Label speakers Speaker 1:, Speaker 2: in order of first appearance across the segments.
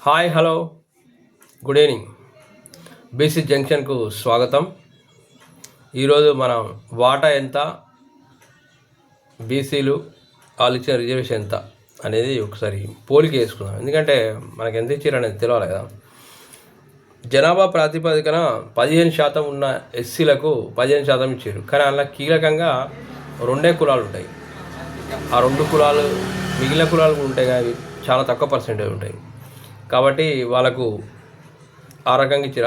Speaker 1: Hi hello good evening. BC జంక్షన్కు స్వాగతం. ఈరోజు మనం వాటా ఎంత, బీసీలు వాళ్ళు ఇచ్చిన రిజర్వేషన్ ఎంత అనేది ఒకసారి పోలిక వేసుకుందాం. ఎందుకంటే మనకు ఎంత ఇచ్చారు అనేది తెలియాలి కదా. జనాభా ప్రాతిపదికన 15% ఉన్న ఎస్సీలకు 15% ఇచ్చారు. కానీ అలా కీలకంగా రెండే కులాలు ఉంటాయి. ఆ రెండు కులాలు మిగిలిన కులాలు కూడా ఉంటాయి కానీ చాలా తక్కువ పర్సెంటేజ్ ఉంటాయి. కాబట్టి వాళ్ళకు ఆ రకంగా ఇచ్చారు.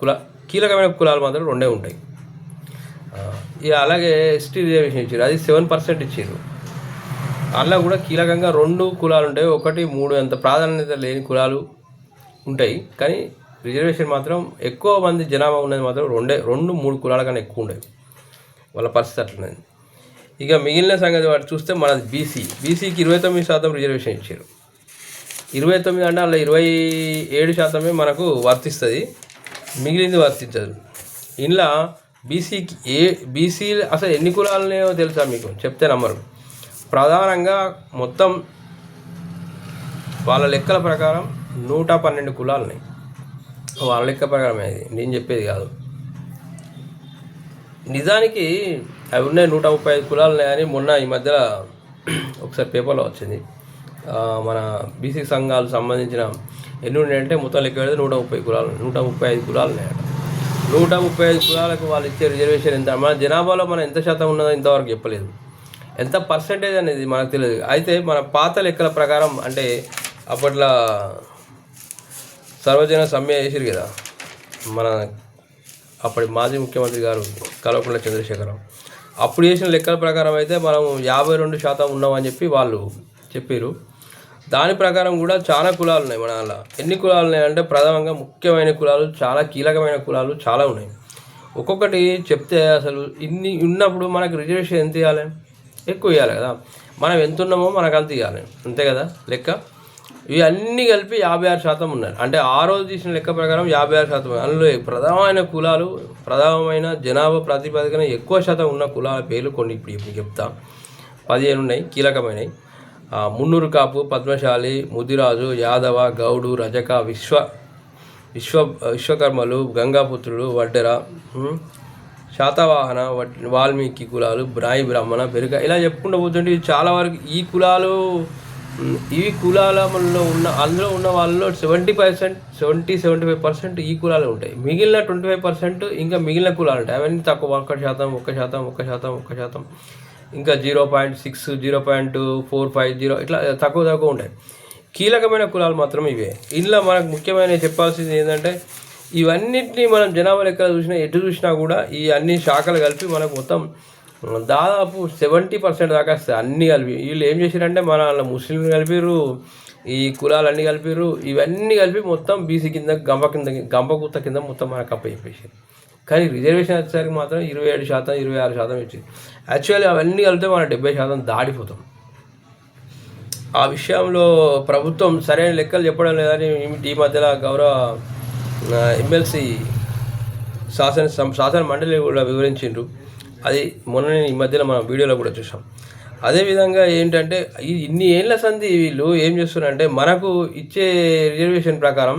Speaker 1: అలా కీలకమైన కులాలు మాత్రం రెండే ఉంటాయి. ఇక అలాగే ఎస్టీ రిజర్వేషన్ ఇచ్చారు, అది 7% ఇచ్చారు. అలా కూడా కీలకంగా రెండు కులాలు ఉంటాయి, 1, 3 అంత ప్రాధాన్యత లేని కులాలు ఉంటాయి. కానీ రిజర్వేషన్ మాత్రం ఎక్కువ మంది జనాభా ఉన్నది మాత్రం 2, 3 కులాల కన్నా ఎక్కువ ఉండేవి. వాళ్ళ పరిస్థితి అట్లున్నది. ఇక మిగిలిన సంగతి వాటి చూస్తే మనది బీసీకి 29% రిజర్వేషన్ ఇచ్చారు. 29 అంటే అలా 27% మనకు వర్తిస్తుంది, మిగిలింది వర్తించదు. ఇంట్లో బీసీ అసలు ఎన్ని కులాలనేవో తెలుసా మీకు? చెప్తే నమ్మరు. ప్రధానంగా మొత్తం వాళ్ళ లెక్కల ప్రకారం 112 కులాలున్నాయి. వాళ్ళ లెక్క ప్రకారమే, ఇది నేను చెప్పేది కాదు. నిజానికి అవి ఉన్నాయి 135 కులాలు ఉన్నాయని మొన్న ఈ మధ్యలో ఒకసారి పేపర్లో వచ్చింది. మన బీసీ సంఘాలు సంబంధించిన ఎన్ని ఉన్నాయంటే మొత్తం లెక్క పెడితే 135 కులాలు ఉన్నాయట. 135 కులాలకు వాళ్ళు ఇచ్చే రిజర్వేషన్ ఎంత? మన జనాభాలో మనం ఎంత శాతం ఉన్నదో ఇంతవరకు చెప్పలేదు. ఎంత పర్సెంటేజ్ అనేది మనకు తెలియదు. అయితే మన పాత లెక్కల ప్రకారం, అంటే అప్పట్లో సర్వజన సమ్మె చేసిరు కదా మన అప్పటి మాజీ ముఖ్యమంత్రి గారు కల్వకుంట్ల చంద్రశేఖరరావు, అప్పుడు చేసిన లెక్కల ప్రకారం అయితే మనం 52% ఉన్నామని చెప్పి వాళ్ళు చెప్పారు. దాని ప్రకారం కూడా చాలా కులాలు ఉన్నాయి మన అలా. ఎన్ని కులాలు ఉన్నాయంటే ప్రధానంగా ముఖ్యమైన కులాలు, చాలా కీలకమైన కులాలు చాలా ఉన్నాయి. ఒక్కొక్కటి చెప్తే అసలు ఇన్ని ఉన్నప్పుడు మనకు రిజర్వేషన్ ఎంత ఇవ్వాలి? ఎక్కువ ఇవ్వాలి కదా. మనం ఎంత ఉన్నామో మనకు అంత ఇవ్వాలి, అంతే కదా లెక్క. ఇవి అన్నీ కలిపి 56% ఉన్నాయి. అంటే ఆ రోజు తీసిన లెక్క ప్రకారం 56%. అందులో ప్రధానమైన కులాలు, ప్రధానమైన జనాభా ప్రాతిపదికన ఎక్కువ శాతం ఉన్న కులాల పేర్లు కొన్ని ఇప్పుడు చెప్తా. 15 ఉన్నాయి కీలకమైనవి. మున్నూరు కాపు, పద్మశాలి, ముదిరాజు, యాదవ, గౌడు, రజక, విశ్వకర్మలు, గంగాపుత్రులు, వడ్డెర, శాతవాహన, వాల్మీకి కులాలు, బ్రాహ్మణ, బ్రాహ్మణ, బెరుక, ఇలా చెప్పుకుంటూ పోతుంటే చాలా వరకు ఈ కులాలలో అందులో ఉన్న వాళ్ళలో 75% ఈ కులాలు ఉంటాయి. మిగిలిన 25% ఇంకా మిగిలిన కులాలు ఉంటాయి. అవన్నీ తక్కువ, 1%, ఇంకా 0.6, 0.450 ఇట్లా తక్కువ ఉంటాయి. కీలకమైన కులాలు మాత్రం ఇవే. ఇందులో మనకు ముఖ్యమైన చెప్పాల్సింది ఏంటంటే, ఇవన్నిటినీ మనం జనాభా లెక్కలు ఎటు చూసినా కూడా ఈ అన్ని శాఖలు కలిపి మనకు మొత్తం దాదాపు 70% దాకా వస్తాయి. అన్నీ కలిపి వీళ్ళు ఏం చేశారంటే మన ముస్లింలు కలిపిర్రు, ఈ కులాలన్నీ కలిపిర్రు, ఇవన్నీ కలిపి మొత్తం బీసీ కింద గంపగుత్త కింద మొత్తం మనకు అప్పచెప్పేసారు. కానీ రిజర్వేషన్ వచ్చేసరికి మాత్రం 27%, 26% ఇచ్చింది. యాక్చువల్లీ అవన్నీ కలిపితే మనం 70% దాడిపోతాం. ఆ విషయంలో ప్రభుత్వం సరైన లెక్కలు చెప్పడం లేదని ఈ మధ్యలో గౌరవ ఎమ్మెల్సీ శాసన మండలి కూడా వివరించిండ్రు. అది మొన్న ఈ మధ్యలో మనం వీడియోలో కూడా చూసాం. అదేవిధంగా ఏంటంటే ఇన్ని ఏళ్ళ సంధి వీళ్ళు ఏం చేస్తున్నారంటే మనకు ఇచ్చే రిజర్వేషన్ ప్రకారం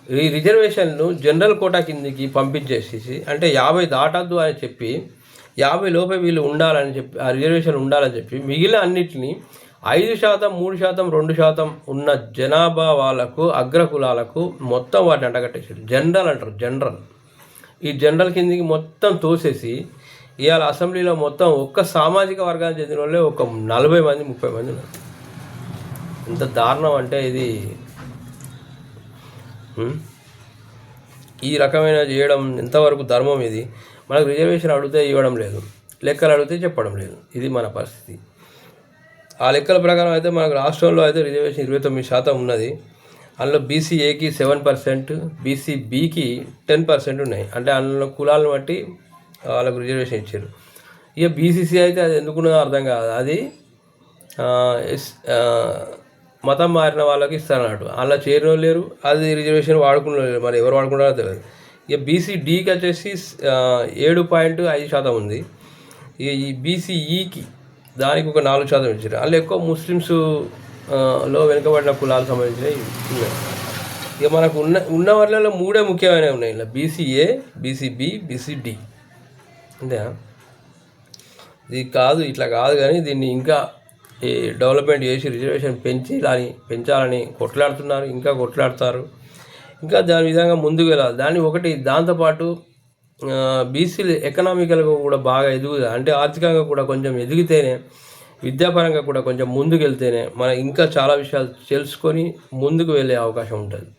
Speaker 1: ఈ రిజర్వేషన్ను జనరల్ కోటా కిందికి పంపించేసేసి, అంటే 50 దాటద్దు అని చెప్పి 50 లోపే వీళ్ళు ఉండాలని చెప్పి, ఆ రిజర్వేషన్ ఉండాలని చెప్పి మిగిలిన అన్నిటినీ 5%, 3%, 2% ఉన్న జనాభా వాళ్ళకు, అగ్రకులాలకు మొత్తం వాటిని అంటగట్టేసారు. జనరల్ అంటారు, జనరల్. ఈ జనరల్ కిందికి మొత్తం తోసేసి ఇవాళ అసెంబ్లీలో మొత్తం ఒక్క సామాజిక వర్గానికి చెందిన వాళ్ళే ఒక 40 మంది, 30 మంది ఉన్నారు. ఎంత దారుణం అంటే ఇది. ఈ రకమైన చేయడం ఎంతవరకు ధర్మం? ఇది మనకు రిజర్వేషన్ అడిగితే ఇవ్వడం లేదు, లెక్కలు అడిగితే చెప్పడం లేదు. ఇది మన పరిస్థితి. ఆ లెక్కల ప్రకారం అయితే మనకు రాష్ట్రంలో అయితే రిజర్వేషన్ 29% ఉన్నది. అందులో బీసీఏకి 7%, బీసీబీకి 10% ఉన్నాయి. అంటే అందులో కులాలను బట్టి వాళ్ళకు రిజర్వేషన్ ఇచ్చారు. ఇక బీసీసీ అయితే అది ఎందుకున్నదో అర్థం కాదు. అది మతం మారిన వాళ్ళకి ఇస్తారన్నట్టు. అలా చేరిన లేరు, అది రిజర్వేషన్ వాడుకున్న లేరు. మరి ఎవరు వాడుకుంటారో తెలియదు. ఇక బీసీడీకి వచ్చేసి 7.5% ఉంది. ఇక ఈ బీసీఈకి దానికి ఒక 4% ఇచ్చారు. అందులో ఎక్కువ ముస్లిమ్స్ లో వెనుకబడిన కులాలకు సంబంధించినవి ఉన్నాయి. ఇక మనకు ఉన్న వర్లలో 3 ముఖ్యమైనవి ఉన్నాయి. ఇలా బీసీఏ, బీసీబీ, బీసీడి. అంతేనా? ఇది కాదు, ఇట్లా కాదు, కానీ దీన్ని ఇంకా ఈ డెవలప్మెంట్ చేసి రిజర్వేషన్ పెంచాలని కొట్లాడుతున్నారు, ఇంకా కొట్లాడతారు. ఇంకా దాని విధంగా ముందుకు వెళ్ళాలి. దాంతోపాటు బీసీలు ఎకనామికల్గా కూడా బాగా ఎదుగుదా, అంటే ఆర్థికంగా కూడా కొంచెం ఎదిగితేనే, విద్యాపరంగా కూడా కొంచెం ముందుకు వెళ్తేనే మనం ఇంకా చాలా విషయాలు తెలుసుకొని ముందుకు వెళ్ళే అవకాశం ఉంటుంది.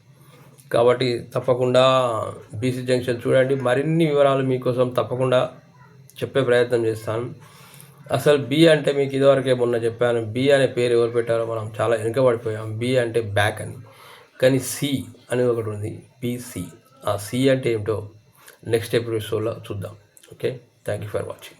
Speaker 1: కాబట్టి తప్పకుండా బీసీ జంక్షన్ చూడండి. మరిన్ని వివరాలు మీకోసం తప్పకుండా చెప్పే ప్రయత్నం చేస్తాను. అసలు బి అంటే మీకు ఇదివరకే మొన్న చెప్పాను. బి అనే పేరు ఎవరు పెట్టారో మనం చాలా వెనుకబడిపోయాం. బి అంటే బ్యాక్ అని, కానీ సి అని ఒకటి ఉంది, బీసీ. ఆ సి అంటే ఏమిటో నెక్స్ట్ ఎపిసోడ్లో చూద్దాం. Okay, thank you for watching.